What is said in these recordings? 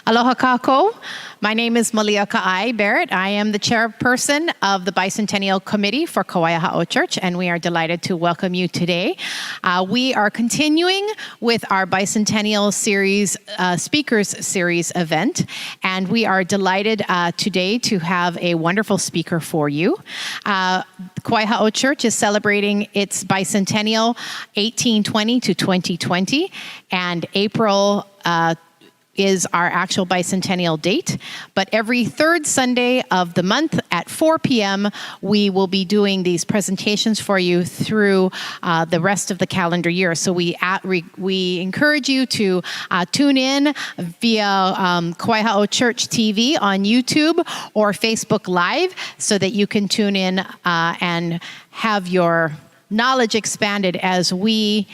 Aloha kako. My name is Malia Ka'ai Barrett. I am the chairperson of the Bicentennial Committee for Kawaiahao Church, and we are delighted to welcome you today. We are continuing with our Bicentennial Series, Speakers Series event, and we are delighted today to have a wonderful speaker for you. Kawaiahao Church is celebrating its bicentennial 1820 to 2020, and April is our actual bicentennial date. But every third Sunday of the month at 4 p.m., we will be doing these presentations for you through the rest of the calendar year. So we encourage you to tune in via Kawaiahao Church TV on YouTube or Facebook Live so that you can tune in and have your knowledge expanded as we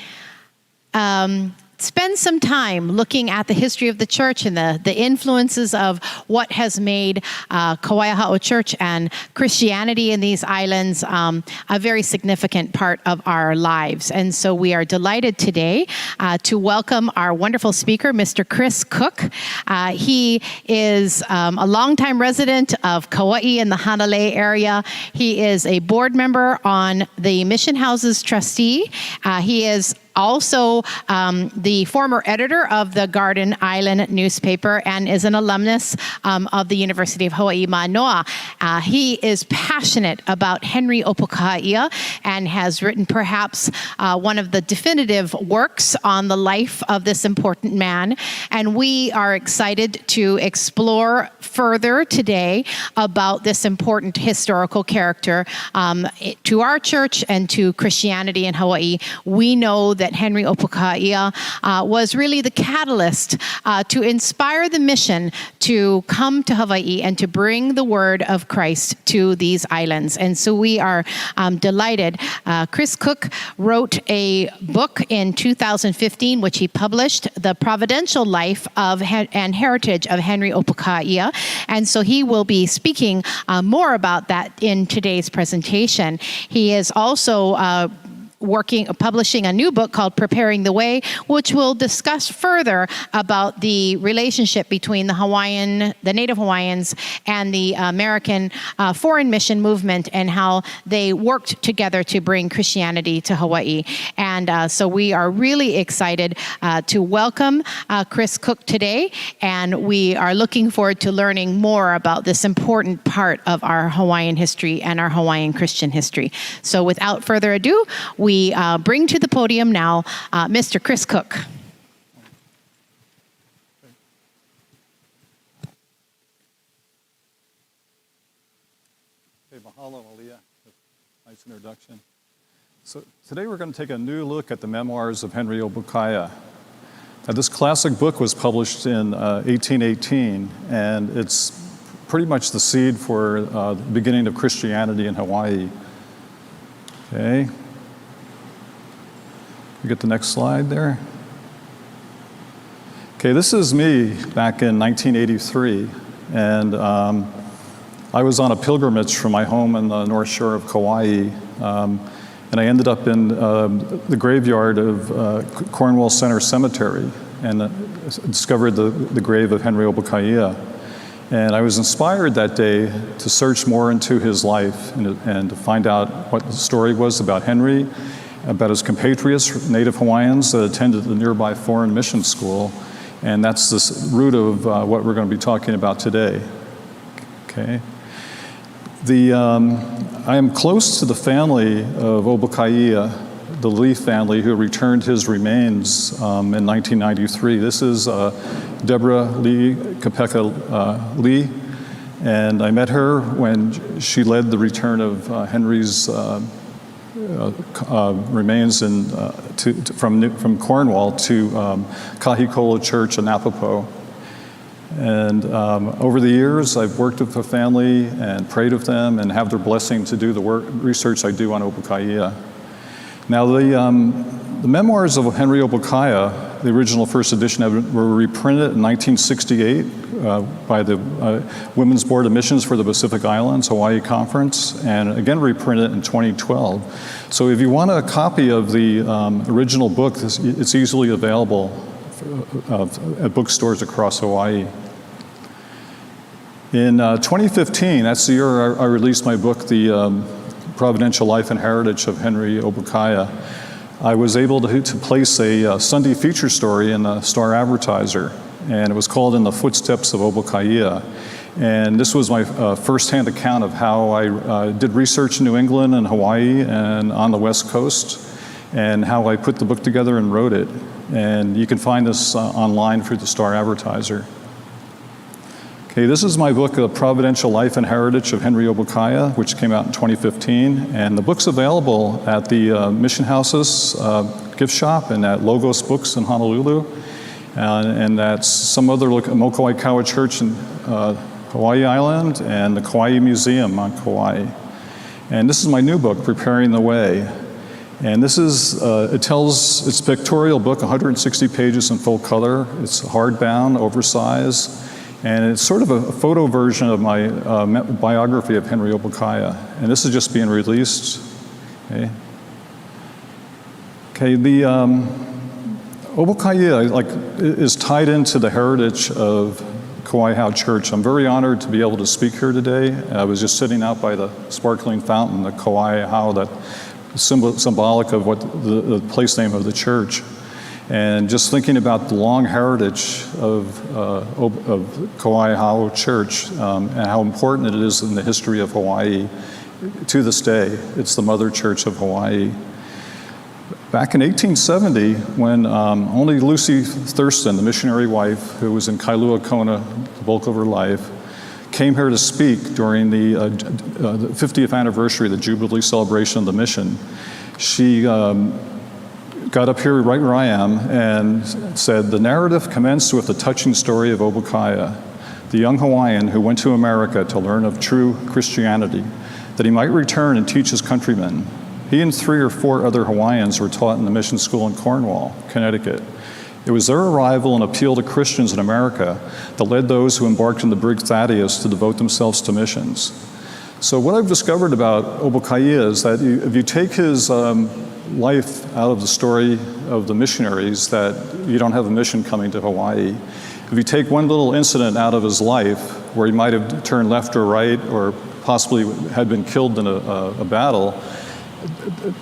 spend some time looking at the history of the church and the influences of what has made Kawaiahao Church and Christianity in these islands a very significant part of our lives. And so we are delighted today to welcome our wonderful speaker, Mr. Chris Cook. He is a longtime resident of Kauai in the Hanalei area. He is a board member on the Mission Houses trustee. He is also the former editor of the Garden Island newspaper and is an alumnus of the University of Hawaii Manoa. He is passionate about Henry Opukaha'ia and has written perhaps one of the definitive works on the life of this important man. And we are excited to explore further today about this important historical character to our church and to Christianity in Hawaii. We know that Henry Opukaha'ia was really the catalyst to inspire the mission to come to Hawaii and to bring the word of Christ to these islands. And so we are delighted. Chris Cook wrote a book in 2015, which he published, The Providential Life of and Heritage of Henry Opukaha'ia. And so he will be speaking more about that in today's presentation. He is also publishing a new book called Preparing the Way, which will discuss further about the relationship between the Native Hawaiians and the American foreign mission movement and how they worked together to bring Christianity to Hawaii. And so we are really excited to welcome Chris Cook today, and we are looking forward to learning more about this important part of our Hawaiian history and our Hawaiian Christian history. So without further ado, we bring to the podium now Mr. Chris Cook. Hey, mahalo, Aliyah. Nice introduction. So today we're going to take a new look at the memoirs of Henry Ōpūkaha. Now, this classic book was published in 1818, and it's pretty much the seed for the beginning of Christianity in Hawaii. Okay. You get the next slide there. Okay, this is me back in 1983, and I was on a pilgrimage from my home in the North Shore of Kauai, and I ended up in the graveyard of Cornwall Center Cemetery and discovered the grave of Henry Opukaha'ia. And I was inspired that day to search more into his life and to find out what the story was about Henry, about his compatriots, Native Hawaiians that attended the nearby foreign mission school. And that's the root of what we're going to be talking about today. Okay. I am close to the family of Opukaha'ia, the Lee family, who returned his remains in 1993. This is Deborah Lee Kapeka Lee, and I met her when she led the return of Henry's remains from Cornwall to Kahikola Church in Napopo. And over the years, I've worked with the family and prayed with them and have their blessing to do the research I do on Opukaha'ia. Now, the memoirs of Henry Ōpūkaha, the original first edition of it, were reprinted in 1968 by the Women's Board of Missions for the Pacific Islands Hawaii Conference, and again reprinted in 2012. So if you want a copy of the original book, it's easily available at bookstores across Hawaii. In 2015, that's the year I released my book, The Providential Life and Heritage of Henry Ōpūkaha. I was able to place a Sunday feature story in the Star Advertiser, and it was called In the Footsteps of Opukaha'ia. And this was my first-hand account of how I did research in New England and Hawaii and on the West Coast, and how I put the book together and wrote it. And you can find this online through the Star Advertiser. Okay, this is my book, The Providential Life and Heritage of Henry Ōpūkaha, which came out in 2015. And the book's available at the Mission Houses gift shop and at Logos Books in Honolulu. And that's some other look at Kawaiahao Church in Hawaii Island and the Kauai Museum on Kauai. And this is my new book, Preparing the Way. And this is, it's a pictorial book, 160 pages in full color. It's hardbound, oversized, and it's sort of a photo version of my biography of Henry Ōpūkaha. And this is just being released. Okay, the Ōpūkaha is tied into the heritage of Kawaiahao Church. I'm very honored to be able to speak here today. I was just sitting out by the sparkling fountain, the Kawaiahao, that symbolic of what the place name of the church. And just thinking about the long heritage of Kawaiahao Church and how important it is in the history of Hawaii to this day. It's the mother church of Hawaii. Back in 1870, when only Lucy Thurston, the missionary wife, who was in Kailua Kona the bulk of her life, came here to speak during the 50th anniversary of the Jubilee celebration of the mission, she got up here right where I am and said, "The narrative commenced with the touching story of Ōpūkaha, the young Hawaiian who went to America to learn of true Christianity, that he might return and teach his countrymen. He and 3 or 4 other Hawaiians were taught in the mission school in Cornwall, Connecticut. It was their arrival and appeal to Christians in America that led those who embarked in the brig Thaddeus to devote themselves to missions." So what I've discovered about Ōpūkaha is that if you take his life out of the story of the missionaries, that you don't have a mission coming to Hawaii. If you take one little incident out of his life where he might have turned left or right or possibly had been killed in a battle,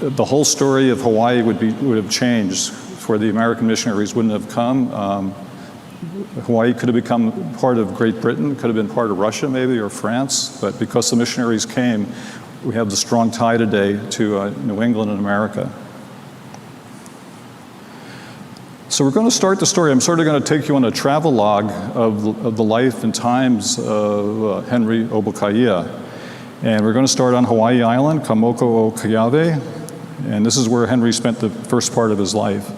the whole story of Hawaii would have changed. For the American missionaries wouldn't have come. Hawaii could have become part of Great Britain, could have been part of Russia maybe, or France, but because the missionaries came, we have the strong tie today to New England and America. So we're going to start the story. I'm sort of going to take you on a travelogue of the life and times of Henry Ōpūkaha. And we're going to start on Hawaii Island, Kamoko o Keawe, and this is where Henry spent the first part of his life.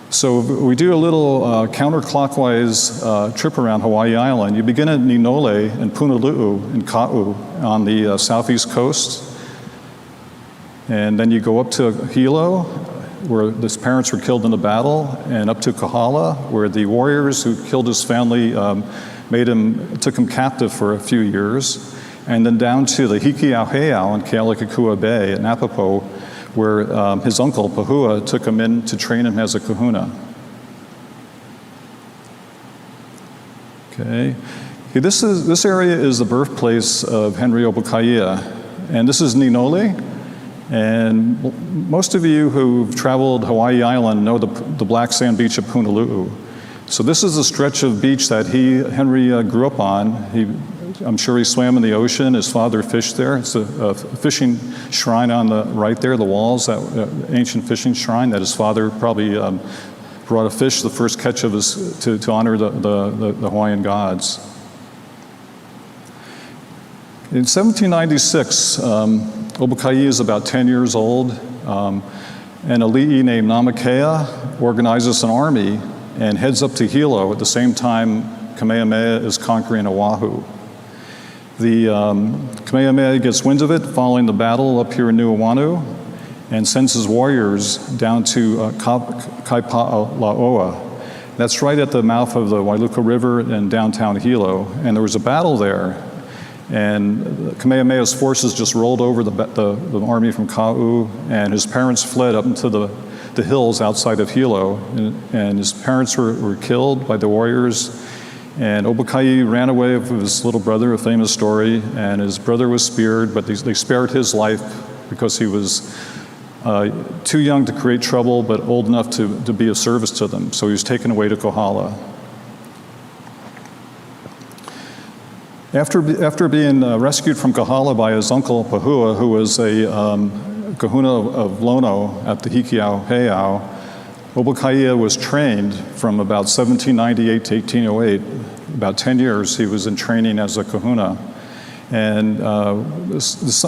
So we do a little counterclockwise trip around Hawaii Island. You begin at Ninole and Punalu'u in Ka'u on the southeast coast. And then you go up to Hilo, where his parents were killed in the battle, and up to Kahala, where the warriors who killed his family took him captive for a few years. And then down to the Hikiauheau in Kealakekua Bay at Napopo, where his uncle, Pahua, took him in to train him as a kahuna. Okay. This area is the birthplace of Henry Ōpūkaha, and this is Ninole. And most of you who've traveled Hawaii Island know the black sand beach of Punalu'u. So this is a stretch of beach that Henry grew up on. I'm sure he swam in the ocean. His father fished there. It's a fishing shrine on the right there, the walls, that ancient fishing shrine that his father probably brought a fish, the first catch of his, to honor the Hawaiian gods. In 1796, Ōpūkaha is about 10 years old, and a li'i named Namakea organizes an army and heads up to Hilo at the same time Kamehameha is conquering Oahu. The Kamehameha gets wind of it following the battle up here in Nuuanu and sends his warriors down to Kaipa'alaoa. That's right at the mouth of the Wailuka River in downtown Hilo. And there was a battle there. And Kamehameha's forces just rolled over the army from Ka'u, and his parents fled up into the hills outside of Hilo. And his parents were killed by the warriors. And Ōpūkaha ran away with his little brother, a famous story, and his brother was speared, but they spared his life because he was too young to create trouble, but old enough to be of service to them. So he was taken away to Kohala. After being rescued from Kohala by his uncle Pahua, who was a kahuna of Lono at the Hikiau Heiau, Ōpūkaha was trained from about 1798 to 1808. About 10 years he was in training as a kahuna. And I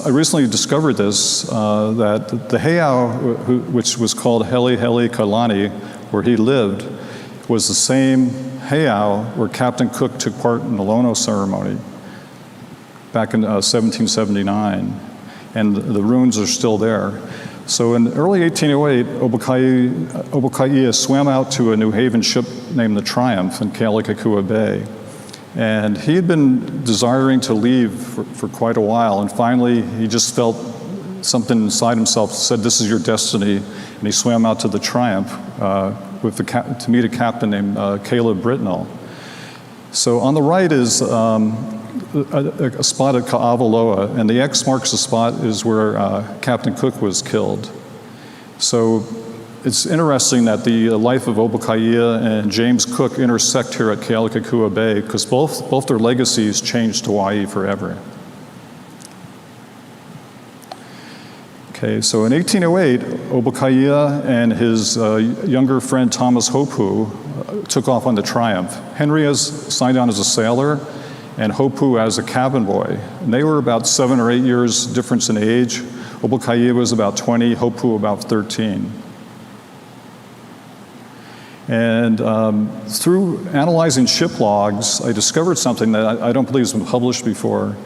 recently discovered this, that the heiau, which was called Heli Heli Kalani, where he lived, was the same heiau where Captain Cook took part in the Lono ceremony back in 1779. And the ruins are still there. So in early 1808, Ōpūkaha swam out to a New Haven ship named the Triumph in Kealakekua Bay. And he had been desiring to leave for quite a while, and finally he just felt something inside himself said, "This is your destiny," and he swam out to the Triumph to meet a captain named Caleb Britnell. So on the right is a spot at Ka'avaloa, and the X marks the spot is where Captain Cook was killed. So it's interesting that the life of Ōpūkaha and James Cook intersect here at Kealakekua Bay, because both their legacies changed Hawaii forever. Okay, so in 1808, Ōpūkaha and his younger friend Thomas Hopu took off on the Triumph. Henry has signed on as a sailor, and Hopu as a cabin boy. And they were about 7 or 8 years difference in age. Ōpūkaha was about 20, Hopu about 13. And through analyzing ship logs, I discovered something that I don't believe has been published before.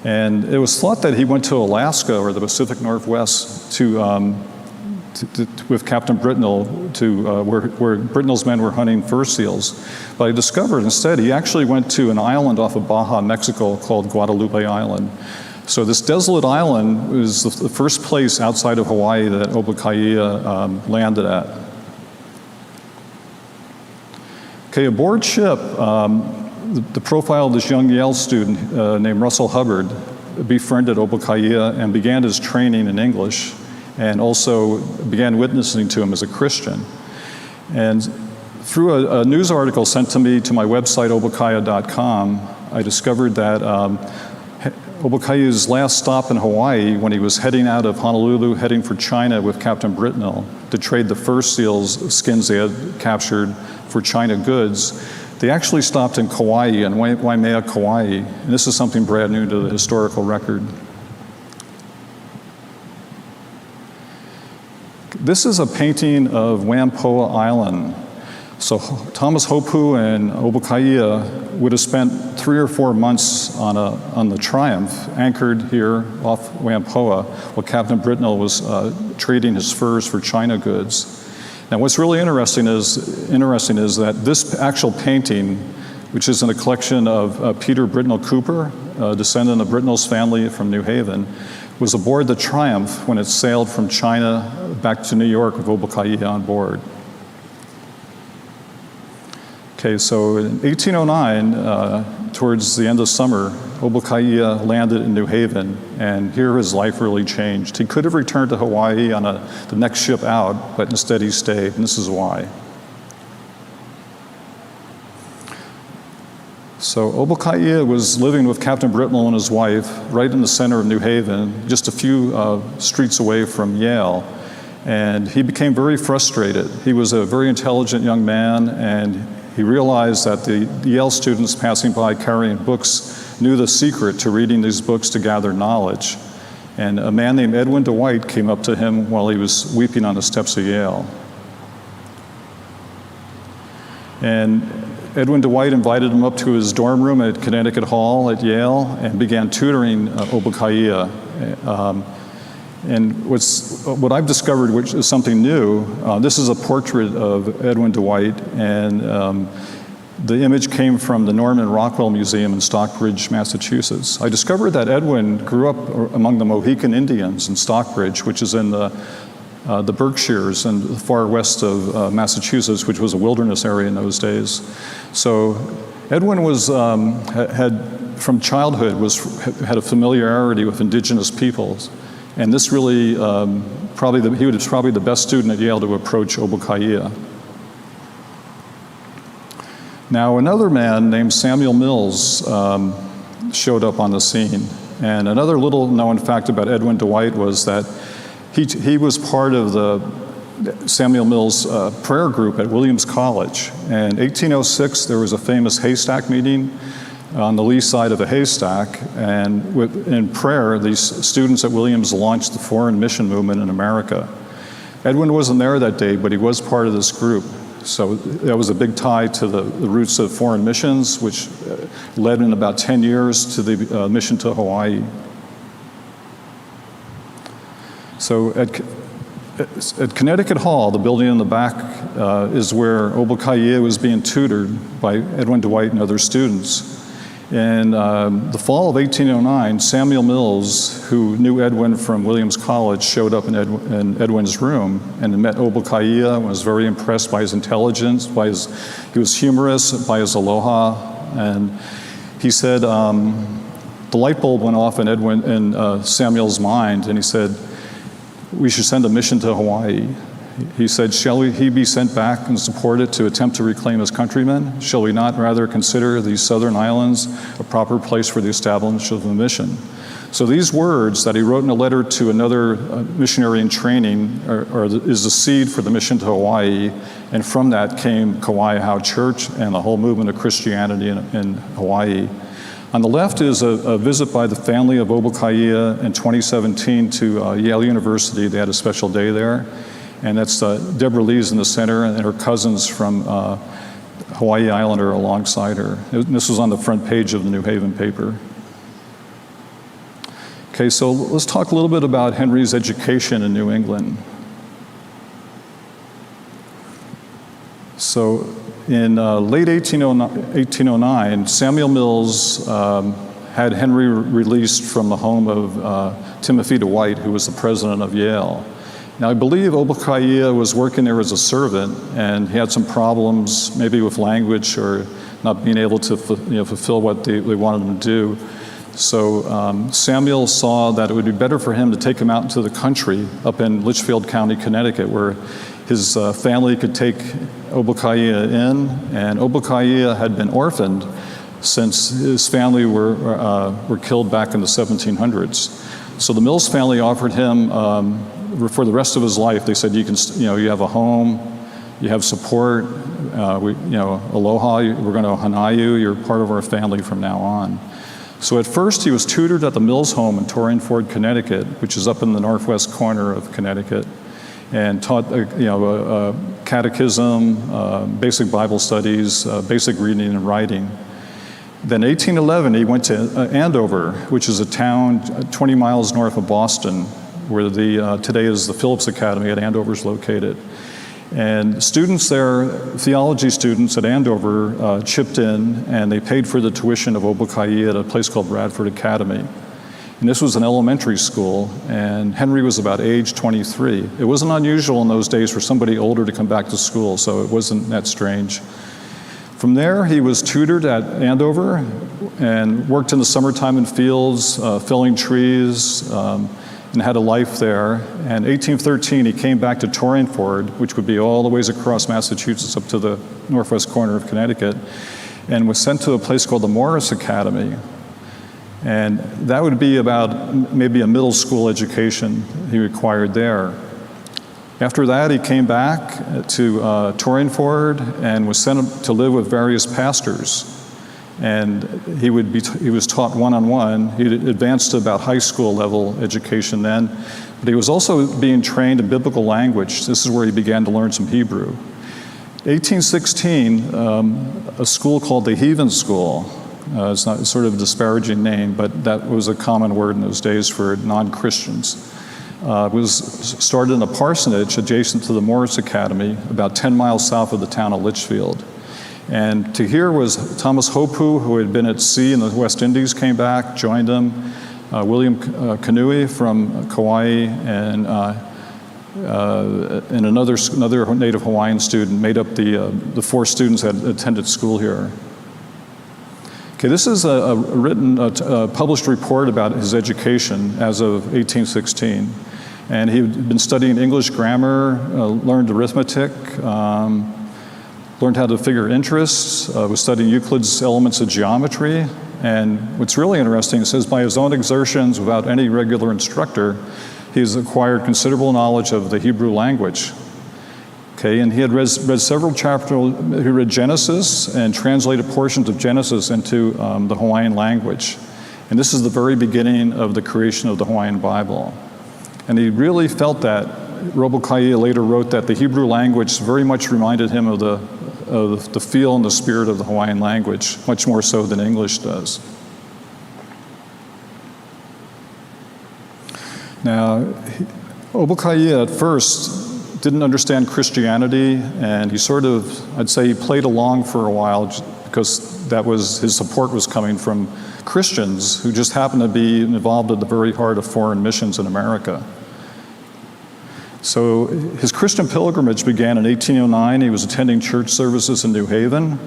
And it was thought that he went to Alaska or the Pacific Northwest with Captain Britnell where Britnell's men were hunting fur seals. But I discovered instead he actually went to an island off of Baja, Mexico called Guadalupe Island. So this desolate island was the first place outside of Hawaii that Ōpūkaha landed at. Okay, aboard ship, the profile of this young Yale student named Russell Hubbard befriended Ōpūkaha and began his training in English, and also began witnessing to him as a Christian. And through a news article sent to me to my website, Opukahia.com, I discovered that Ōpūkaha's last stop in Hawaii, when he was heading out of Honolulu, heading for China with Captain Britnell to trade the fur seals skins they had captured for China goods, they actually stopped in Kauai, in Waimea, Kauai. And this is something brand new to the historical record. This is a painting of Whampoa Island. So Thomas Hopu and Ōpūkaha would have spent 3 or 4 months on the Triumph, anchored here off Whampoa, while Captain Britnell was trading his furs for China goods. Now, what's really interesting is that this actual painting, which is in a collection of Peter Britnell Cooper, a descendant of Britnell's family from New Haven, was aboard the Triumph when it sailed from China back to New York with Ōpūkaha on board. Okay, so in 1809, towards the end of summer, Ōpūkaha landed in New Haven, and here his life really changed. He could have returned to Hawaii on the next ship out, but instead he stayed, and this is why. So Ōpūkaha was living with Captain Britnell and his wife right in the center of New Haven, just a few streets away from Yale. And he became very frustrated. He was a very intelligent young man, and he realized that the Yale students passing by carrying books knew the secret to reading these books to gather knowledge. And a man named Edwin Dwight came up to him while he was weeping on the steps of Yale. And Edwin Dwight invited him up to his dorm room at Connecticut Hall at Yale and began tutoring Ōpūkaha. And what I've discovered, which is something new, this is a portrait of Edwin Dwight, and the image came from the Norman Rockwell Museum in Stockbridge, Massachusetts. I discovered that Edwin grew up among the Mohican Indians in Stockbridge, which is in the Berkshires and the far west of Massachusetts, which was a wilderness area in those days. So Edwin was, had from childhood, had a familiarity with indigenous peoples. And this really, he was probably the best student at Yale to approach Ōpūkahaia. Now, another man named Samuel Mills showed up on the scene. And another little known fact about Edwin Dwight was that he was part of the Samuel Mills prayer group at Williams College. And 1806, there was a famous haystack meeting on the lee side of a haystack, and in prayer, these students at Williams launched the foreign mission movement in America. Edwin wasn't there that day, but he was part of this group. So that was a big tie to the roots of foreign missions, which led in about 10 years to the mission to Hawaii. So at Connecticut Hall, the building in the back, is where Ōpūkahaia was being tutored by Edwin Dwight and other students. In the fall of 1809, Samuel Mills, who knew Edwin from Williams College, showed up in Edwin's room and met Ōpūkahaia and was very impressed by his intelligence, he was humorous, by his aloha, and he said, the light bulb went off in Samuel's mind, and he said, we should send a mission to Hawaii. He said, shall he be sent back and supported to attempt to reclaim his countrymen? Shall we not rather consider these southern islands a proper place for the establishment of a mission? So these words that he wrote in a letter to another missionary in training is the seed for the mission to Hawaii, and from that came Kawaiahao Church and the whole movement of Christianity in Hawaii. On the left is a visit by the family of Ōpūkahaia in 2017 to Yale University. They had a special day there. And that's Deborah Lee's in the center, and her cousins from Hawaii Island are alongside her. This was on the front page of the New Haven paper. Okay, so let's talk a little bit about Henry's education in New England. So in late 1809, Samuel Mills had Henry released from the home of Timothy Dwight, who was the president of Yale. Now, I believe Ōpūkahaia was working there as a servant, and he had some problems, maybe with language or not being able to fulfill what they wanted him to do. So Samuel saw that it would be better for him to take him out into the country up in Litchfield County, Connecticut, where his family could take Ōpūkahaia in, and Ōpūkahaia had been orphaned since his family were killed back in the 1700s. So the Mills family offered him, for the rest of his life, they said, you have a home, you have support, aloha, we're going to hanai you, you're part of our family from now on. So at first he was tutored at the Mills home in Torrey Ford, Connecticut, which is up in the northwest corner of Connecticut, and taught catechism, basic Bible studies, basic reading and writing. Then 1811 he went to Andover, which is a town 20 miles north of Boston, where today is the Phillips Academy at Andover is located. And students there, theology students at Andover, chipped in, and they paid for the tuition of Ōpūkahaia at a place called Bradford Academy. And this was an elementary school, and Henry was about age 23. It wasn't unusual in those days for somebody older to come back to school, so it wasn't that strange. From there, he was tutored at Andover and worked in the summertime in fields, felling trees, and had a life there. And 1813, he came back to Torringford, which would be all the ways across Massachusetts up to the northwest corner of Connecticut, and was sent to a place called the Morris Academy. And that would be about maybe a middle school education he required there. After that, he came back to Torringford and was sent to live with various pastors. And he was taught one-on-one. He advanced to about high school level education then, but he was also being trained in biblical language. This is where he began to learn some Hebrew. 1816, a school called the Heathen School, it's not sort of a disparaging name, but that was a common word in those days for non-Christians. Was started in a parsonage adjacent to the Morris Academy, about 10 miles south of the town of Litchfield. And to here was Thomas Hopu, who had been at sea in the West Indies, came back, joined him. William Kanui from Kauai, and another native Hawaiian student made up the four students that attended school here. Okay, this is a published report about his education as of 1816. And he had been studying English grammar, learned arithmetic, learned how to figure interests, was studying Euclid's Elements of Geometry. And what's really interesting, it says, by his own exertions, without any regular instructor, he has acquired considerable knowledge of the Hebrew language. Okay, and he had read several chapters. He read Genesis and translated portions of Genesis into the Hawaiian language. And this is the very beginning of the creation of the Hawaiian Bible. And he really felt that. Ōpūkahaia later wrote that the Hebrew language very much reminded him of the feel and the spirit of the Hawaiian language, much more so than English does. Now, Ōpūkahaia at first didn't understand Christianity, and he sort of, I'd say he played along for a while because that was, his support was coming from Christians who just happened to be involved at the very heart of foreign missions in America. So his Christian pilgrimage began in 1809. He was attending church services in New Haven.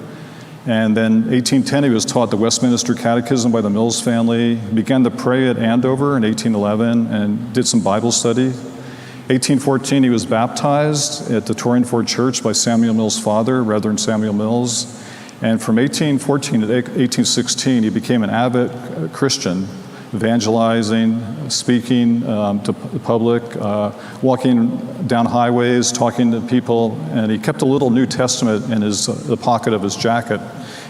And then 1810, he was taught the Westminster Catechism by the Mills family. He began to pray at Andover in 1811 and did some Bible study. 1814, he was baptized at the Torringford Church by Samuel Mills' father, Reverend Samuel Mills. And from 1814 to 1816, he became an avid Christian, evangelizing, speaking to the public, walking down highways, talking to people, and he kept a little New Testament in the pocket of his jacket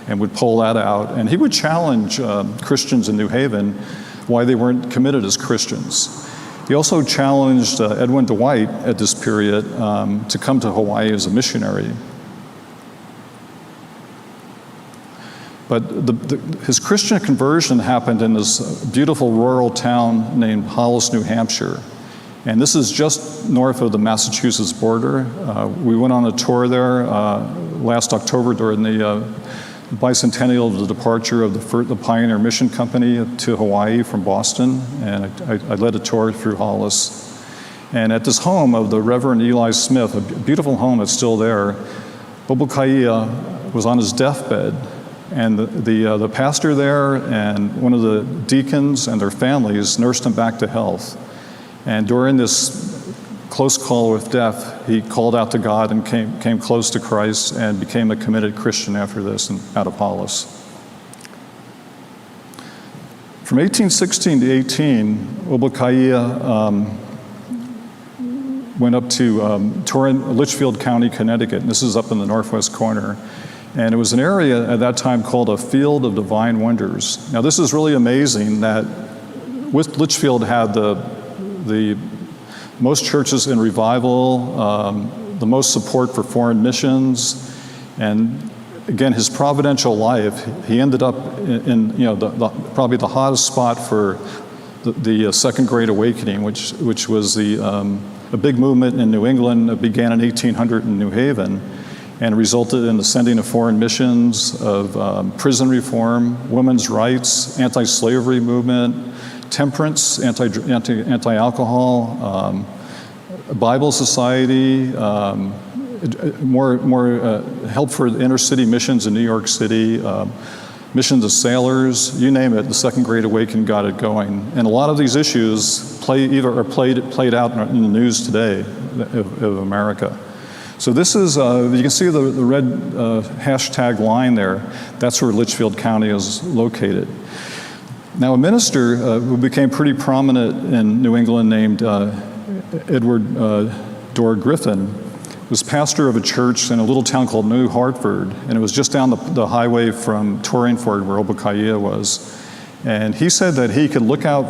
and would pull that out. And he would challenge Christians in New Haven why they weren't committed as Christians. He also challenged Edwin Dwight at this period to come to Hawaii as a missionary. But his Christian conversion happened in this beautiful rural town named Hollis, New Hampshire. And this is just north of the Massachusetts border. We went on a tour there last October during the bicentennial of the departure of the Pioneer Mission Company to Hawaii from Boston. And I led a tour through Hollis. And at this home of the Reverend Eli Smith, a beautiful home that's still there, Ōpūkahaia was on his deathbed. And the pastor there and one of the deacons and their families nursed him back to health. And during this close call with death, he called out to God and came close to Christ and became a committed Christian after this and out of Hollis. From 1816 to 18, Ōpūkahaia went up to Litchfield County, Connecticut. And this is up in the northwest corner. And it was an area at that time called a Field of Divine Wonders. Now this is really amazing that Litchfield had the most churches in revival, the most support for foreign missions, and again, his providential life, he ended up in probably the hottest spot for the Second Great Awakening, which was a big movement in New England. It began in 1800 in New Haven, and resulted in the sending of foreign missions, of prison reform, women's rights, anti-slavery movement, temperance, anti-alcohol, Bible Society, more help for the inner city missions in New York City, missions of sailors, you name it, the Second Great Awakening got it going. And a lot of these issues played out in the news today of America. So this is, you can see the red hashtag line there. That's where Litchfield County is located. Now, a minister who became pretty prominent in New England named Edward Dorr Griffin was pastor of a church in a little town called New Hartford, and it was just down the highway from Torringford where Ōpūkahaia was. And he said that he could look out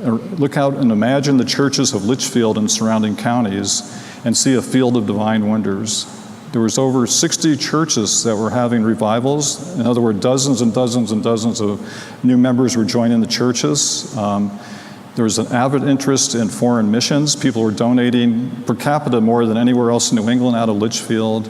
and imagine the churches of Litchfield and surrounding counties and see a field of divine wonders. There was over 60 churches that were having revivals. In other words, dozens and dozens and dozens of new members were joining the churches. There was an avid interest in foreign missions. People were donating per capita more than anywhere else in New England out of Litchfield.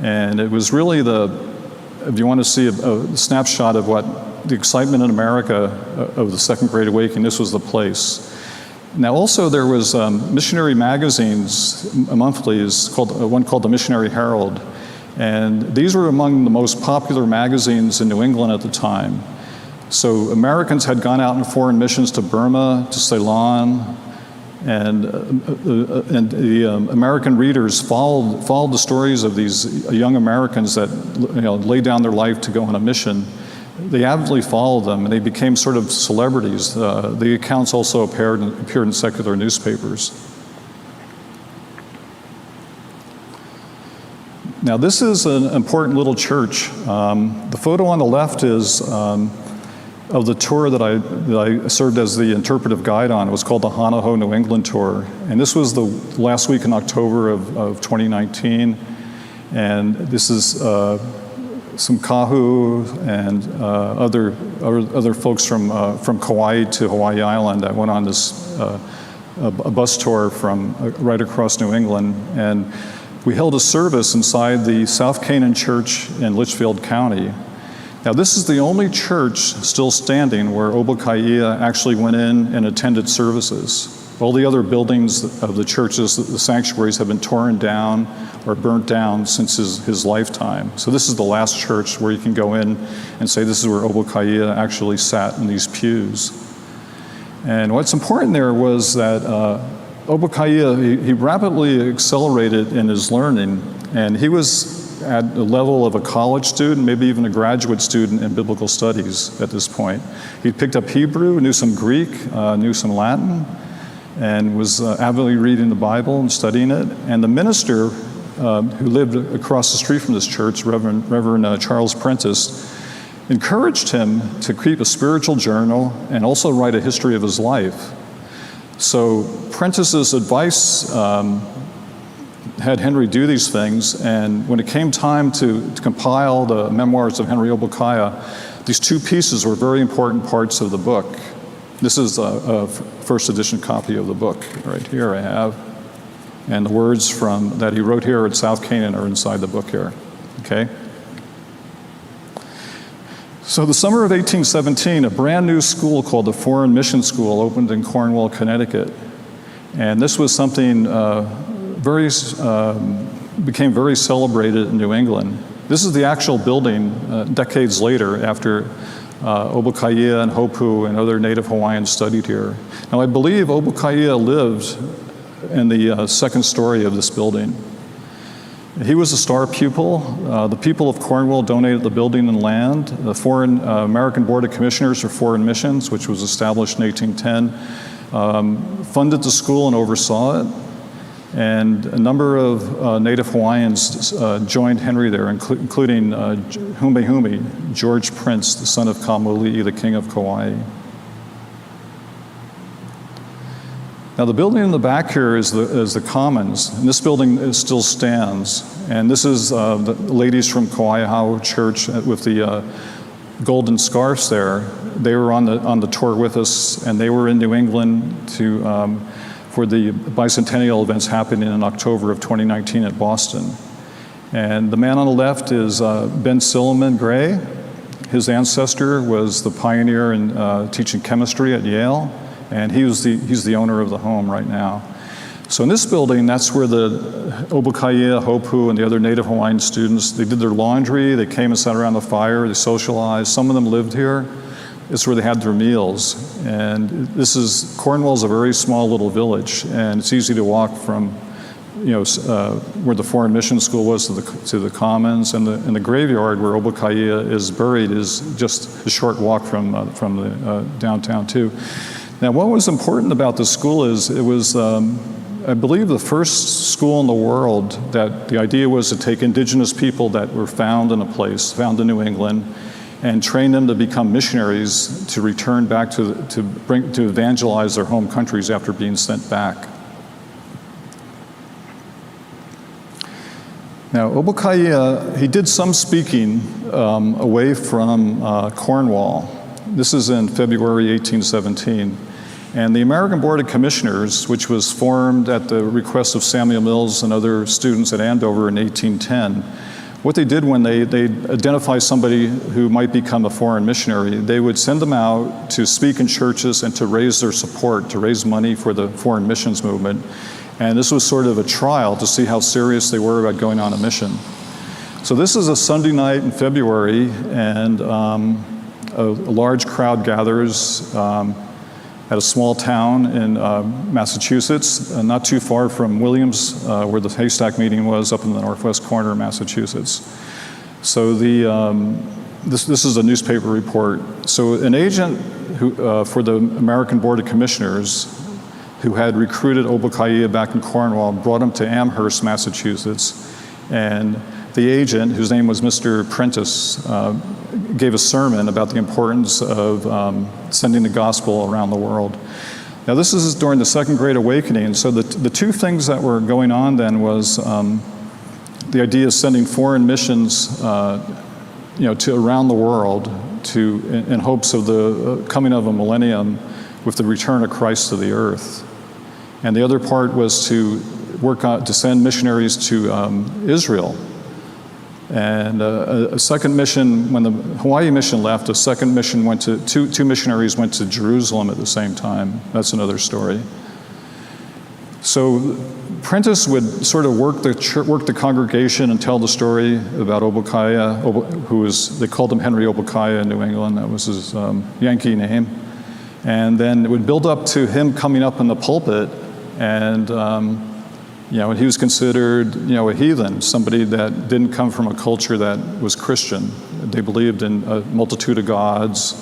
And it was really if you want to see a snapshot of what the excitement in America of the Second Great Awakening, this was the place. Now also there was missionary magazines, monthlies, one called the Missionary Herald, And these were among the most popular magazines in New England at the time. So Americans had gone out on foreign missions to Burma, to Ceylon, and the American readers followed the stories of these young Americans that laid down their life to go on a mission. They avidly followed them, and they became sort of celebrities. The accounts also appeared in secular newspapers. Now, this is an important little church. The photo on the left is of the tour that I served as the interpretive guide on. It was called the Kawaiaha, New England tour. And this was the last week in October of 2019. And this is some kahu and other folks from Kauai to Hawaii Island that went on this a bus tour from right across New England. And we held a service inside the South Canaan Church in Litchfield County. Now, this is the only church still standing where Opukaha'ia actually went in and attended services. All the other buildings of the churches, the sanctuaries, have been torn down or burnt down since his lifetime. So this is the last church where you can go in and say this is where Opukaha'ia actually sat in these pews. And what's important there was that Opukaha'ia, he rapidly accelerated in his learning, and he was at the level of a college student, maybe even a graduate student in biblical studies at this point. He picked up Hebrew, knew some Greek, knew some Latin, and was avidly reading the Bible and studying it. And the minister who lived across the street from this church, Reverend Charles Prentice, encouraged him to keep a spiritual journal and also write a history of his life. So Prentice's advice had Henry do these things, and when it came time to compile the Memoirs of Henry Ōpūkaha, these two pieces were very important parts of the book. This is a first edition copy of the book right here I have, and the words that he wrote here at South Canaan are inside the book here, okay? So the summer of 1817, a brand new school called the Foreign Mission School opened in Cornwall, Connecticut. And this was something became very celebrated in New England. This is the actual building decades later after Ōpūkahaia and Hopu and other native Hawaiians studied here. Now I believe Ōpūkahaia lived in the second story of this building. He was a star pupil. The people of Cornwall donated the building and land. The American Board of Commissioners for Foreign Missions, which was established in 1810, funded the school and oversaw it. And a number of native Hawaiians joined Henry there, including Humehumi, George Prince, the son of Kamali'i, the king of Kauai. Now the building in the back here is the Commons, and this building still stands. And this is the ladies from Kawaiahao Church with the golden scarves there. They were on the tour with us, and they were in New England for the bicentennial events happening in October of 2019 at Boston. And the man on the left is Ben Silliman Gray. His ancestor was the pioneer in teaching chemistry at Yale. And he's the owner of the home right now. So in this building, that's where the Ōpūkahaia, Hopu, and the other native Hawaiian students, they did their laundry, they came and sat around the fire, they socialized. Some of them lived here. It's where they had their meals. And Cornwall's a very small little village, and it's easy to walk from, where the Foreign Mission School was to the Commons, and the graveyard where Ōpūkahaia is buried is just a short walk from the downtown too. Now, what was important about the school is it was, I believe, the first school in the world that the idea was to take indigenous people that were found in a place, found in New England, and train them to become missionaries to return back to evangelize their home countries after being sent back. Now, Ōpūkahaia, he did some speaking away from Cornwall. This is in February 1817. And the American Board of Commissioners, which was formed at the request of Samuel Mills and other students at Andover in 1810, what they did when they identify somebody who might become a foreign missionary, they would send them out to speak in churches and to raise their support, to raise money for the foreign missions movement. And this was sort of a trial to see how serious they were about going on a mission. So this is a Sunday night in February, and a large crowd gathers at a small town in Massachusetts, not too far from Williams, where the haystack meeting was, up in the northwest corner of Massachusetts. So this is a newspaper report. So an agent for the American Board of Commissioners, who had recruited Ōpūkahaia back in Cornwall, brought him to Amherst, Massachusetts, and the agent, whose name was Mr. Prentice, gave a sermon about the importance of sending the gospel around the world. Now this is during the Second Great Awakening, so the two things that were going on then was the idea of sending foreign missions to around the world in hopes of the coming of a millennium with the return of Christ to the earth. And the other part was to to send missionaries to Israel. And a second mission, when the Hawaii mission left, a second mission went to, two missionaries went to Jerusalem at the same time. That's another story. So Prentice would sort of work the congregation and tell the story about Ōpūkahaia, they called him Henry Ōpūkahaia in New England. That was his Yankee name. And then it would build up to him coming up in the pulpit, and he was considered, a heathen, somebody that didn't come from a culture that was Christian. They believed in a multitude of gods,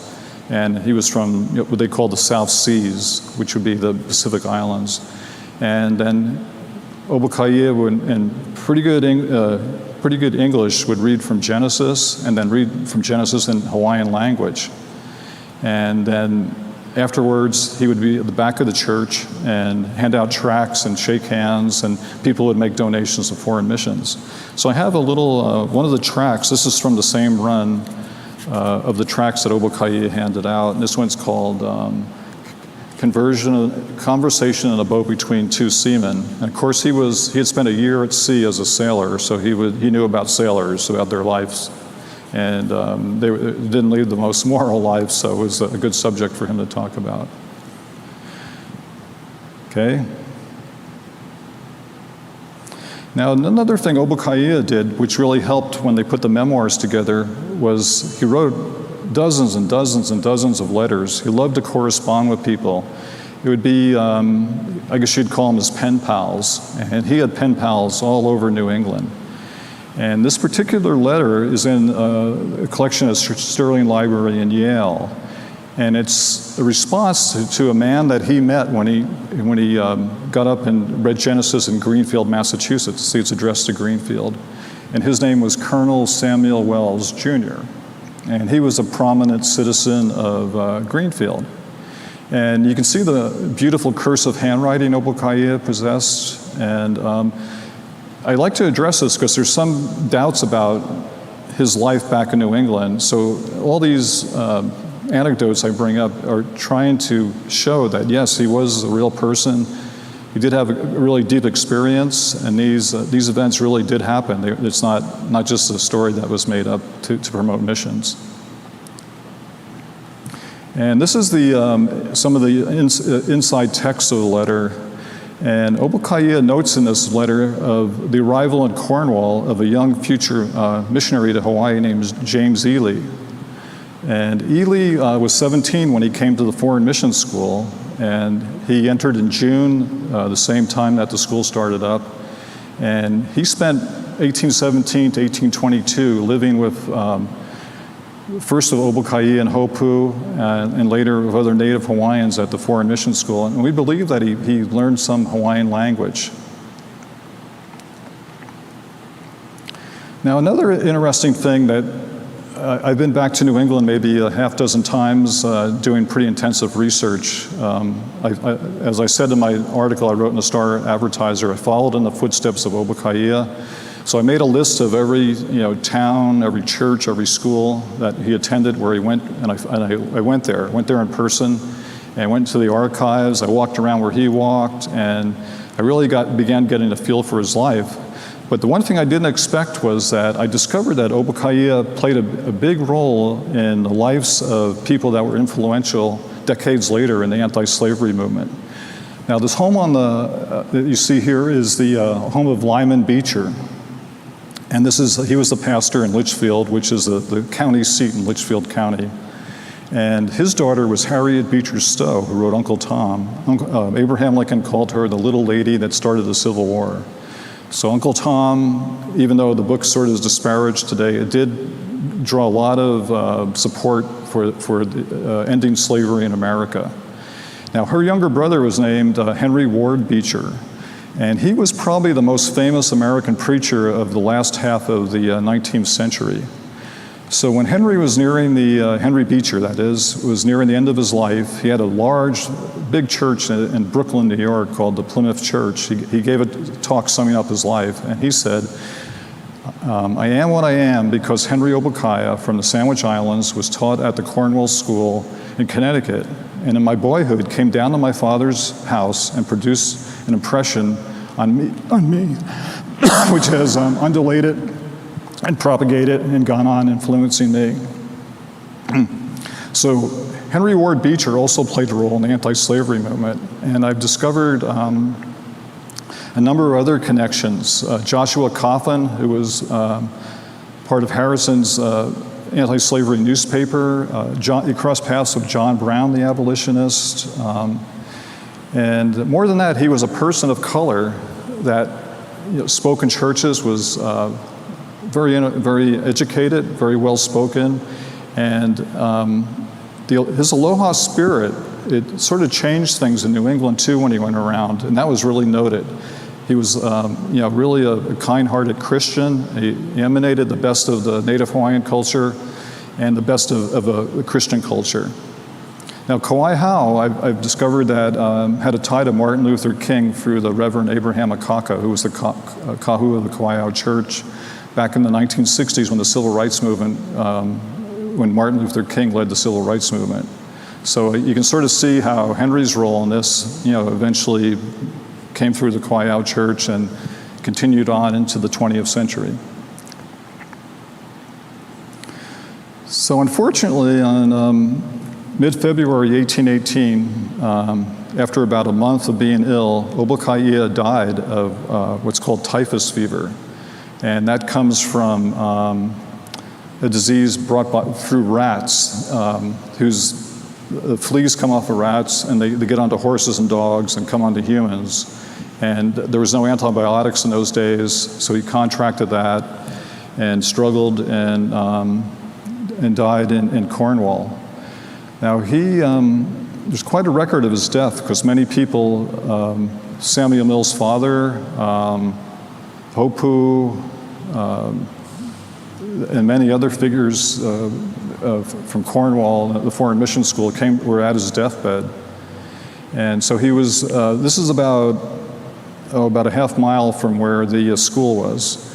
and he was from what they called the South Seas, which would be the Pacific Islands. And then Ōpūkahaia would, in pretty good English, would read from Genesis, and then read from Genesis in Hawaiian language. And then afterwards, he would be at the back of the church and hand out tracts and shake hands, and people would make donations to foreign missions. So I have a little, one of the tracts, this is from the same run of the tracts that Ōpūkahaia handed out, and this one's called Conversation in a Boat Between Two Seamen. And of course, he had spent a year at sea as a sailor, so he knew about sailors, about their lives. And they didn't lead the most moral life, so it was a good subject for him to talk about. Okay. Now, another thing Ōpūkahaia did, which really helped when they put the memoirs together, was he wrote dozens and dozens and dozens of letters. He loved to correspond with people. It would be, I guess you'd call them his pen pals, and he had pen pals all over New England. And this particular letter is in a collection at Sterling Library in Yale. And it's a response to a man that he met when he got up and read Genesis in Greenfield, Massachusetts. See, it's addressed to Greenfield. And his name was Colonel Samuel Wells, Jr. And he was a prominent citizen of Greenfield. And you can see the beautiful cursive handwriting Ōpūkahaia possessed. And I like to address this because there's some doubts about his life back in New England. So all these anecdotes I bring up are trying to show that, yes, he was a real person. He did have a really deep experience, and these events really did happen. It's not just a story that was made up to promote missions. And this is some of the inside text of the letter. And Ōpūkahaia notes in this letter of the arrival in Cornwall of a young future missionary to Hawaii named James Ely. And Ely was 17 when he came to the Foreign Mission School, and he entered in June, the same time that the school started up. And he spent 1817 to 1822 living with first of Ōpūkahaia and Hopu, and later of other native Hawaiians at the Foreign Mission School. And we believe that he learned some Hawaiian language. Now, another interesting thing that I've been back to New England maybe a half dozen times doing pretty intensive research. As I said in my article I wrote in the Star Advertiser, I followed in the footsteps of Ōpūkahaia. So I made a list of every town, every church, every school that he attended where he went, and I went there in person, and went to the archives. I walked around where he walked, and I really began getting a feel for his life. But the one thing I didn't expect was that I discovered that Ōpūkahaia played a big role in the lives of people that were influential decades later in the anti-slavery movement. Now, this home that you see here is the home of Lyman Beecher. And he was the pastor in Litchfield, which is the county seat in Litchfield County. And his daughter was Harriet Beecher Stowe, who wrote Uncle Tom. Abraham Lincoln called her the little lady that started the Civil War. So Uncle Tom, even though the book sort of is disparaged today, it did draw a lot of support for ending slavery in America. Now, her younger brother was named Henry Ward Beecher, and he was probably the most famous American preacher of the last half of the 19th century. So when Henry was nearing Henry Beecher, that is, was nearing the end of his life, he had a big church in Brooklyn, New York called the Plymouth Church. He gave a talk summing up his life, and he said, I am what I am because Henry Ōpūkaha from the Sandwich Islands was taught at the Cornwall School in Connecticut, and in my boyhood came down to my father's house and produced an impression on me which has undulated and propagated and gone on influencing me. So Henry Ward Beecher also played a role in the anti-slavery movement, and I've discovered a number of other connections. Joshua Coughlin, who was part of Harrison's anti-slavery newspaper. He crossed paths with John Brown, the abolitionist. And more than that, he was a person of color that spoke in churches, was very educated, very well spoken, and his aloha spirit, it sort of changed things in New England too when he went around, and that was really noted. He was really a kind-hearted Christian. He emanated the best of the Native Hawaiian culture and the best of a Christian culture. Now, Kawaiahao, I've discovered that had a tie to Martin Luther King through the Reverend Abraham Akaka, who was the kahu of the Kawaiahao Church back in the 1960s when the Civil Rights Movement, when Martin Luther King led the Civil Rights Movement. So you can sort of see how Henry's role in this, eventually came through the Kawaiahao Church and continued on into the 20th century. So unfortunately, on mid-February 1818, after about a month of being ill, Opukaha'ia died of what's called typhus fever. And that comes from a disease brought through rats, the fleas come off of rats and they get onto horses and dogs and come onto humans. And there was no antibiotics in those days, so he contracted that and struggled and died in Cornwall. Now there's quite a record of his death because many people, Samuel Mill's father, Hopu, and many other figures from Cornwall, the Foreign Mission School, were at his deathbed. And so he was, this is about a half mile from where the school was.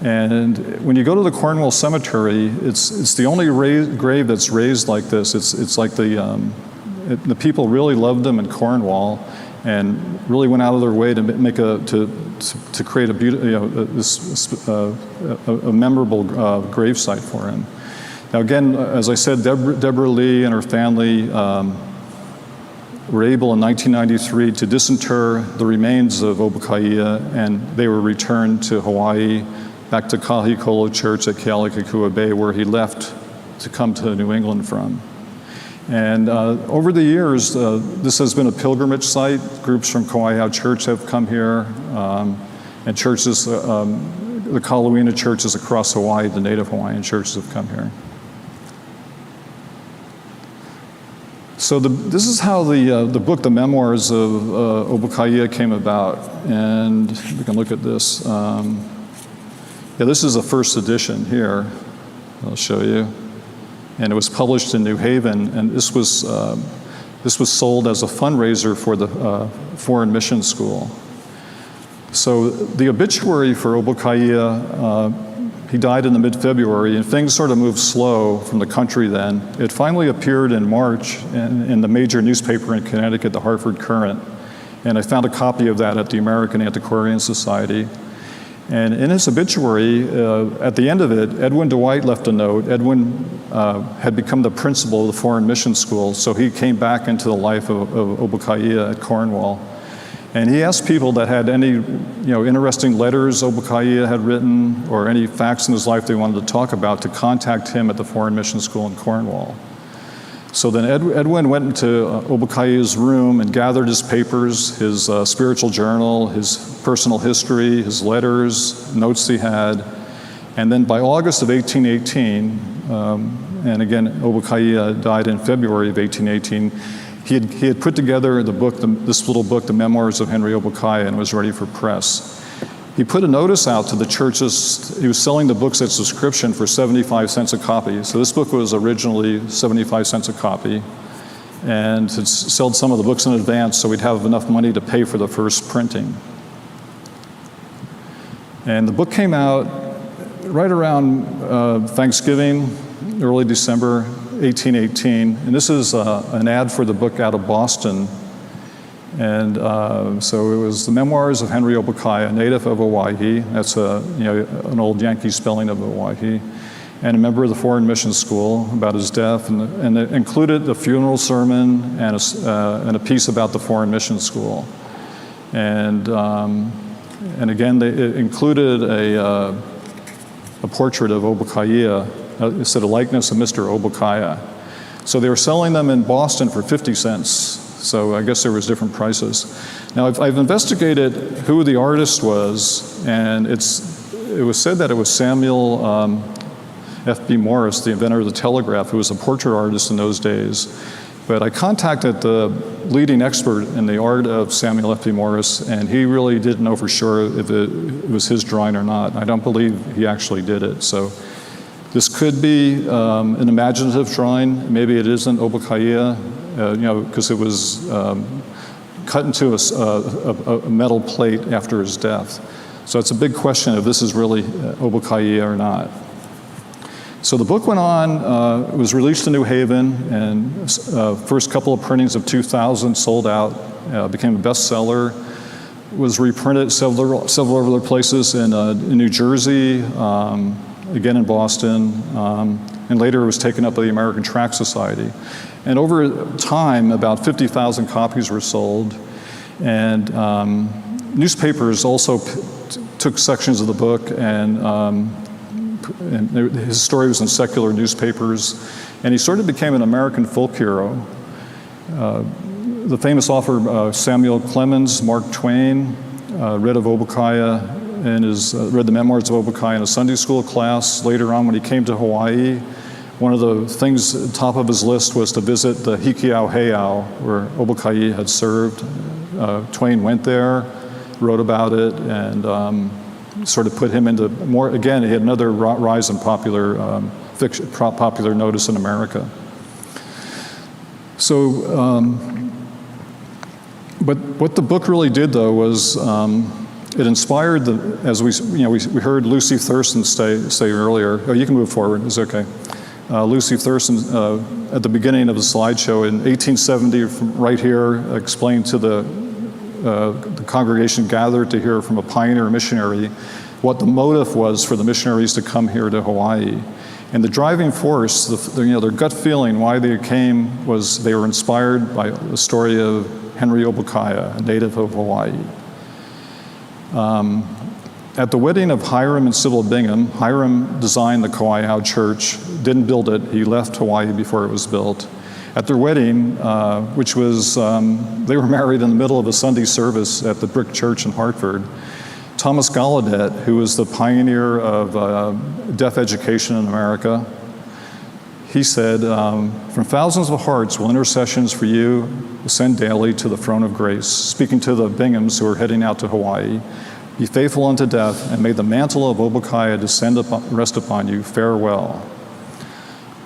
And when you go to the Cornwall Cemetery, it's the only grave that's raised like this. It's like the people really loved him in Cornwall and really went out of their way to make to create a memorable gravesite for him. Now again, as I said, Deborah Lee and her family were able in 1993 to disinter the remains of Opukaha'ia, and they were returned to Hawaii, back to Kahikolo Church at Kealakekua Bay, where he left to come to New England from. And over the years, this has been a pilgrimage site. Groups from Kawaiahao Church have come here, and churches, the Kalawina churches across Hawaii, the Native Hawaiian churches have come here. So this is how the book, the Memoirs of Ōpūkahaia, came about. And we can look at this. This is the first edition here. I'll show you. And it was published in New Haven, and this was sold as a fundraiser for the Foreign Mission School. So the obituary for Ōpūkahaia, he died in the mid-February, and things sort of moved slow from the country then. It finally appeared in March in the major newspaper in Connecticut, the Hartford Courant, and I found a copy of that at the American Antiquarian Society. And in his obituary, at the end of it, Edwin Dwight left a note. Edwin had become the principal of the Foreign Mission School, so he came back into the life of Ōpūkahaia at Cornwall. And he asked people that had any interesting letters Ōpūkaha had written or any facts in his life they wanted to talk about to contact him at the Foreign Mission School in Cornwall. So then Edwin went into Ōpūkaha's room and gathered his papers, his spiritual journal, his personal history, his letters, notes he had. And then by August of 1818, and again, Ōpūkaha died in February of 1818, he had put together the book, this little book, The Memoirs of Henry Ōpūkaha, and was ready for press. He put a notice out to the churches. He was selling the books at subscription for 75 cents a copy. So this book was originally 75 cents a copy, and had sold some of the books in advance so we'd have enough money to pay for the first printing. And the book came out right around Thanksgiving, early December 1818, and this is an ad for the book out of Boston. And so it was The Memoirs of Henry Ōpūkaha, a native of Hawaii. That's an old Yankee spelling of Hawaii, and a member of the Foreign Mission School, about his death, and it included the funeral sermon and a piece about the Foreign Mission School. And again, it included a portrait of Opukaha'ia. It said a likeness of Mr. Ōpūkaha. So they were selling them in Boston for 50 cents. So I guess there was different prices. Now I've investigated who the artist was, and it was said that it was Samuel F.B. Morse, the inventor of the telegraph, who was a portrait artist in those days. But I contacted the leading expert in the art of Samuel F.B. Morse, and he really didn't know for sure if it was his drawing or not. I don't believe he actually did it. So this could be an imaginative drawing. Maybe it isn't Ōpūkaha, because it was cut into a metal plate after his death. So it's a big question if this is really Ōpūkaha or not. So the book went on, it was released in New Haven, and first couple of printings of 2000 sold out, became a bestseller, was reprinted several other places in New Jersey, again in Boston, and later it was taken up by the American Tract Society. And over time, about 50,000 copies were sold, and newspapers also took sections of the book, and his story was in secular newspapers, and he sort of became an American folk hero. The famous author Samuel Clemens, Mark Twain, read of Ōpūkaha and read the Memoirs of Ōpūkaha in a Sunday school class. Later on, when he came to Hawaii, one of the things at the top of his list was to visit the Hikiau Heiau, where Ōpūkaha had served. Twain went there, wrote about it, and sort of put him into more, again, he had another rise in popular fiction, popular notice in America. So, but what the book really did, though, was it inspired as we heard Lucy Thurston say earlier. Oh, you can move forward. It's okay. Lucy Thurston, at the beginning of the slideshow in 1870, right here, explained to the congregation gathered to hear from a pioneer missionary what the motive was for the missionaries to come here to Hawaii. And the driving force, their gut feeling why they came was they were inspired by the story of Henry Ōpūkaha, a native of Hawaii. At the wedding of Hiram and Sybil Bingham, Hiram designed the Kawaiahao church, didn't build it, he left Hawaii before it was built. At their wedding, which was, they were married in the middle of a Sunday service at the Brick Church in Hartford, Thomas Gallaudet, who was the pioneer of deaf education in America, he said, from thousands of hearts will intercessions for you ascend daily to the throne of grace, speaking to the Binghams who are heading out to Hawaii. Be faithful unto death, and may the mantle of Ōpūkaha rest upon you. Farewell.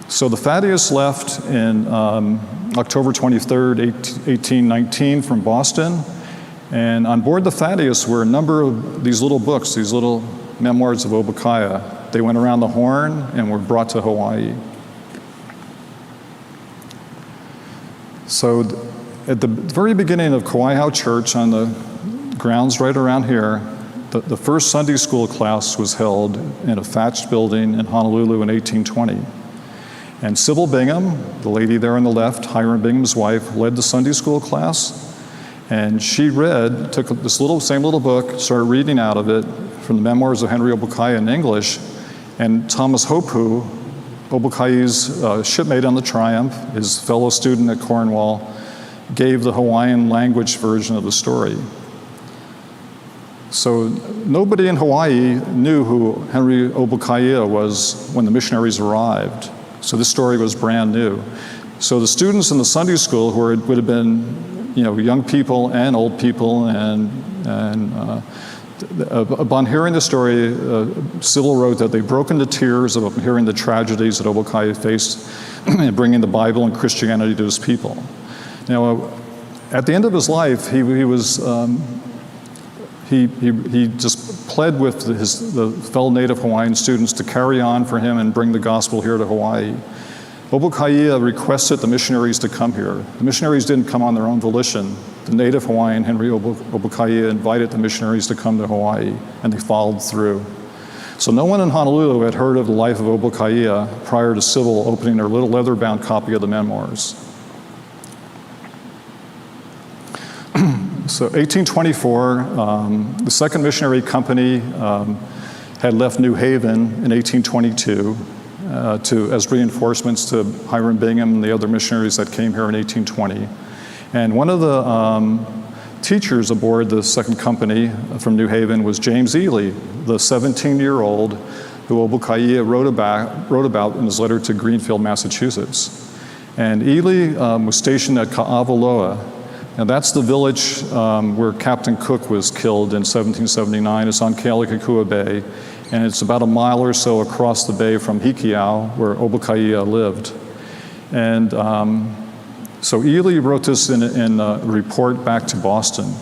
So the Thaddeus left in October 23rd, 1819 from Boston, and on board the Thaddeus were a number of these little books, these little memoirs of Ōpūkaha. They went around the Horn and were brought to Hawaii. So at the very beginning of Kawaiahao Church, on the grounds right around here, the first Sunday school class was held in a thatched building in Honolulu in 1820. And Sybil Bingham, the lady there on the left, Hiram Bingham's wife, led the Sunday school class. And she took this same little book, started reading out of it from the Memoirs of Henry Ōpūkaha in English, and Thomas Hopu, Ōpūkaha's shipmate on the Triumph, his fellow student at Cornwall, gave the Hawaiian language version of the story. So nobody in Hawaii knew who Henry Ōpūkaha was when the missionaries arrived. So this story was brand new. So the students in the Sunday school, who would have been young people and old people, and upon hearing the story, Sybil wrote that they broke into tears upon hearing the tragedies that Ōpūkaha faced in bringing the Bible and Christianity to his people. Now, at the end of his life, he just pled with the fellow native Hawaiian students to carry on for him and bring the gospel here to Hawaii. Opukaha'ia requested the missionaries to come here. The missionaries didn't come on their own volition. The native Hawaiian, Henry Ōpūkaha, invited the missionaries to come to Hawaii, and they followed through. So no one in Honolulu had heard of the life of Ōpūkaha prior to Sybil opening her little leather-bound copy of the Memoirs. So 1824, the second missionary company had left New Haven in 1822 as reinforcements to Hiram Bingham and the other missionaries that came here in 1820. And one of the teachers aboard the second company from New Haven was James Ely, the 17-year-old who Ōpūkaha wrote about in his letter to Greenfield, Massachusetts. And Ely was stationed at Ka'awaloa. Now that's the village where Captain Cook was killed in 1779. It's on Kealikakua Bay, and it's about a mile or so across the bay from Hikiau, where Ōpūkaha lived. And so Ely wrote this in a report back to Boston,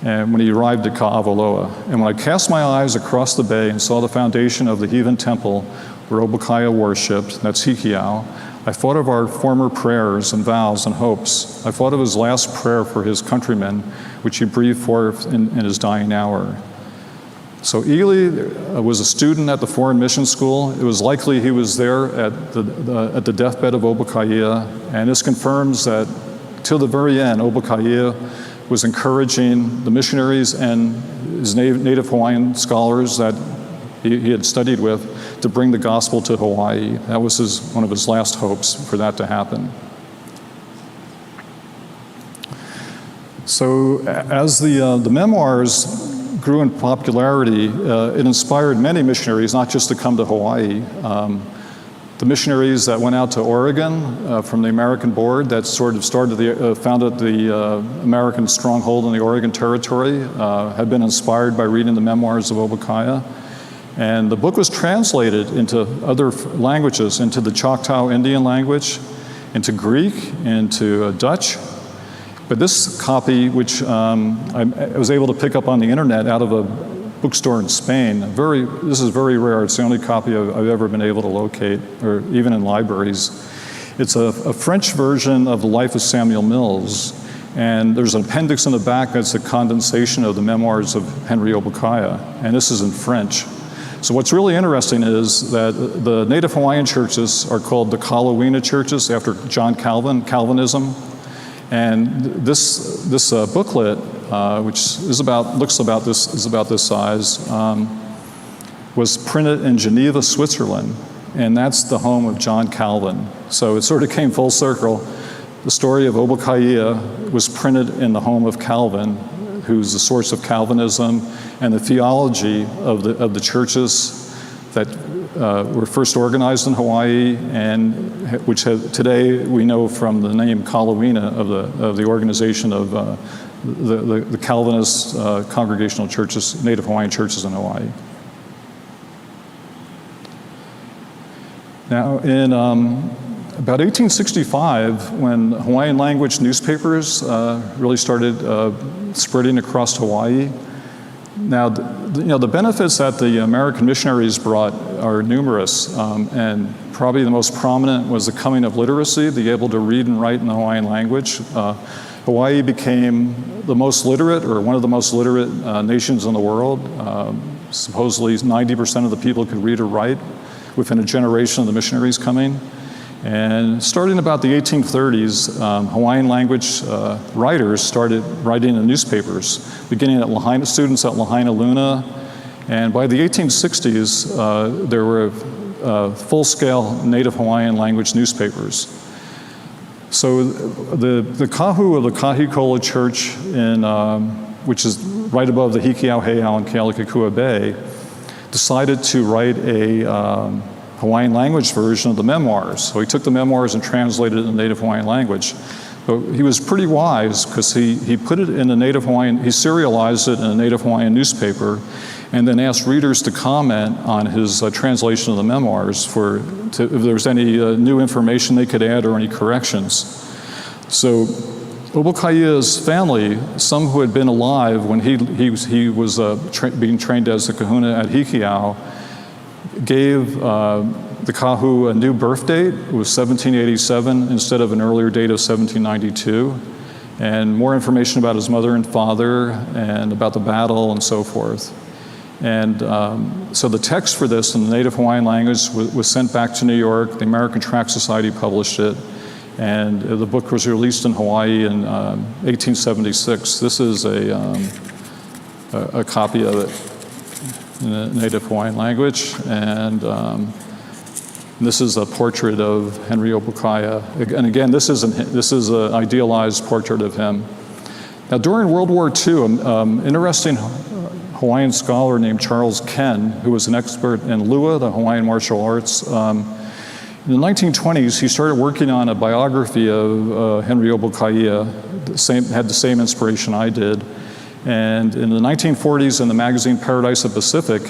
and when he arrived at Ka'awaloa. And when I cast my eyes across the bay and saw the foundation of the heathen temple where Ōpūkaha worshipped, that's Hikiau, I thought of our former prayers and vows and hopes. I thought of his last prayer for his countrymen, which he breathed forth in his dying hour. So Ely was a student at the Foreign Mission School. It was likely he was there at the deathbed of Ōpūkaha, and this confirms that till the very end, Ōpūkaha was encouraging the missionaries and his native Hawaiian scholars that he had studied with to bring the gospel to Hawaii. That was one of his last hopes for that to happen. So as the memoirs grew in popularity, it inspired many missionaries not just to come to Hawaii. The missionaries that went out to Oregon from the American Board that sort of founded the American stronghold in the Oregon Territory had been inspired by reading the memoirs of Ōpūkaha. And the book was translated into other languages, into the Choctaw Indian language, into Greek, into Dutch. But this copy, which I was able to pick up on the internet out of a bookstore in Spain, this is very rare. It's the only copy I've ever been able to locate, or even in libraries. It's a French version of the life of Samuel Mills. And there's an appendix in the back that's a condensation of the memoirs of Henry Ōpūkaha, and this is in French. So what's really interesting is that the Native Hawaiian churches are called the Kalawina churches after John Calvin, Calvinism. And this booklet, which is about this size, was printed in Geneva, Switzerland, and that's the home of John Calvin. So it sort of came full circle. The story of Ōpūkaha was printed in the home of Calvin, who's the source of Calvinism and the theology of the churches that were first organized in Hawaii, and which today we know from the name Kalawina of the organization of the Calvinist congregational churches, Native Hawaiian churches in Hawaii. Now, in about 1865, when Hawaiian language newspapers really started spreading across Hawaii. Now, the benefits that the American missionaries brought are numerous, and probably the most prominent was the coming of literacy, being able to read and write in the Hawaiian language. Hawaii became the most literate, or one of the most literate nations in the world. Supposedly 90% of the people could read or write within a generation of the missionaries coming. And starting about the 1830s, Hawaiian language writers started writing in newspapers, beginning at Lahaina, students at Lahaina Luna. And by the 1860s, there were full-scale Native Hawaiian language newspapers. So the kahu of the Kahikola Church, which is right above the Hikiau Heiau in Kealakekua Bay, decided to write a Hawaiian language version of the Memoirs. So he took the Memoirs and translated it in the Native Hawaiian language. But he was pretty wise because he put it in a Native Hawaiian, he serialized it in a Native Hawaiian newspaper and then asked readers to comment on his translation of the Memoirs if there was any new information they could add or any corrections. So Ōpūkaha'ia's family, some who had been alive when he was being trained as a kahuna at Hikiau, gave the kahu a new birth date. It was 1787 instead of an earlier date of 1792, and more information about his mother and father and about the battle and so forth. And so the text for this in the Native Hawaiian language was sent back to New York. The American Tract Society published it, and the book was released in Hawaii in 1876. This is a copy of it in the Native Hawaiian language, and this is a portrait of Henry Ōpūkahaia. And again, this is an idealized portrait of him. Now, during World War II, interesting Hawaiian scholar named Charles Ken, who was an expert in Lua, the Hawaiian martial arts. In the 1920s, he started working on a biography of Henry Ōpūkahaia, had the same inspiration I did. And in the 1940s, in the magazine Paradise of Pacific,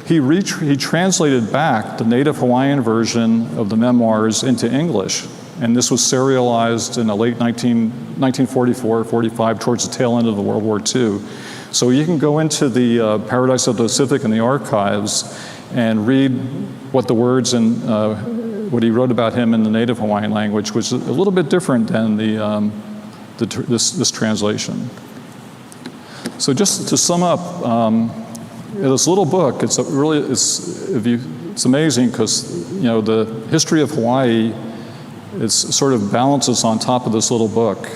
he translated back the Native Hawaiian version of the Memoirs into English. And this was serialized in the late 1944, 45, towards the tail end of the World War II. So you can go into the Paradise of the Pacific in the archives and read what the words and what he wrote about him in the Native Hawaiian language, which is a little bit different than this translation. So just to sum up, this little book, it's amazing because the history of Hawaii sort of balances on top of this little book.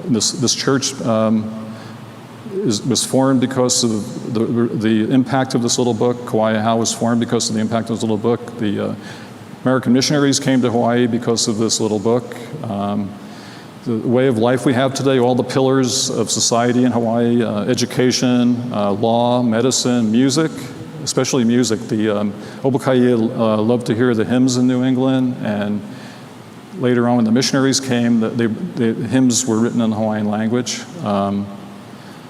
This church was formed because of the impact of this little book. Kawaiahao was formed because of the impact of this little book. The American missionaries came to Hawaii because of this little book. The way of life we have today, all the pillars of society in Hawaii, education, law, medicine, music, especially music. The Ōpūkahaia loved to hear the hymns in New England, and later on when the missionaries came, the hymns were written in the Hawaiian language.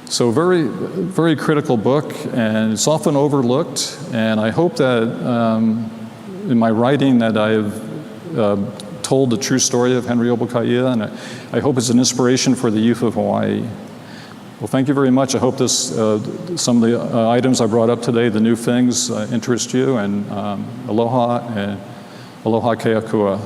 So very, very critical book, and it's often overlooked, and I hope that in my writing that I've told the true story of Henry Ōpūkahaia, and I hope it's an inspiration for the youth of Hawaii. Well, thank you very much. I hope some of the items I brought up today, the new things, interest you, and aloha and aloha keakua.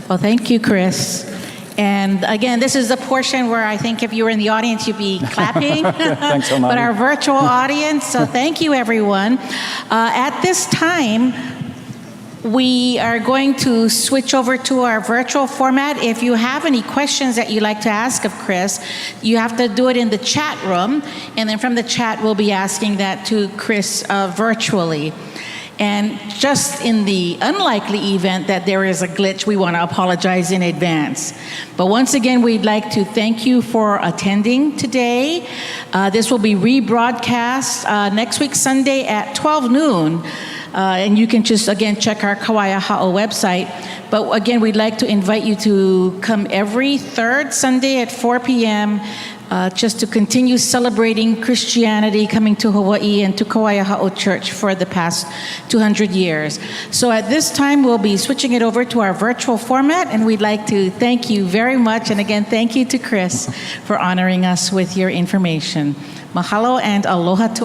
Well, thank you, Chris. And again, this is the portion where I think if you were in the audience, you'd be clapping. Thanks, But our virtual audience, so thank you, everyone. At this time, we are going to switch over to our virtual format. If you have any questions that you'd like to ask of Chris, you have to do it in the chat room. And then from the chat, we'll be asking that to Chris virtually. And just in the unlikely event that there is a glitch, we want to apologize in advance. But once again, we'd like to thank you for attending today. This will be rebroadcast next week, Sunday at 12 noon. And you can just, again, check our Kawaiahao website. But again, we'd like to invite you to come every third Sunday at 4 p.m. Just to continue celebrating Christianity coming to Hawaii and to Kawaiahao Church for the past 200 years. So at this time, we'll be switching it over to our virtual format, and we'd like to thank you very much. And again, thank you to Chris for honoring us with your information. Mahalo and aloha to all.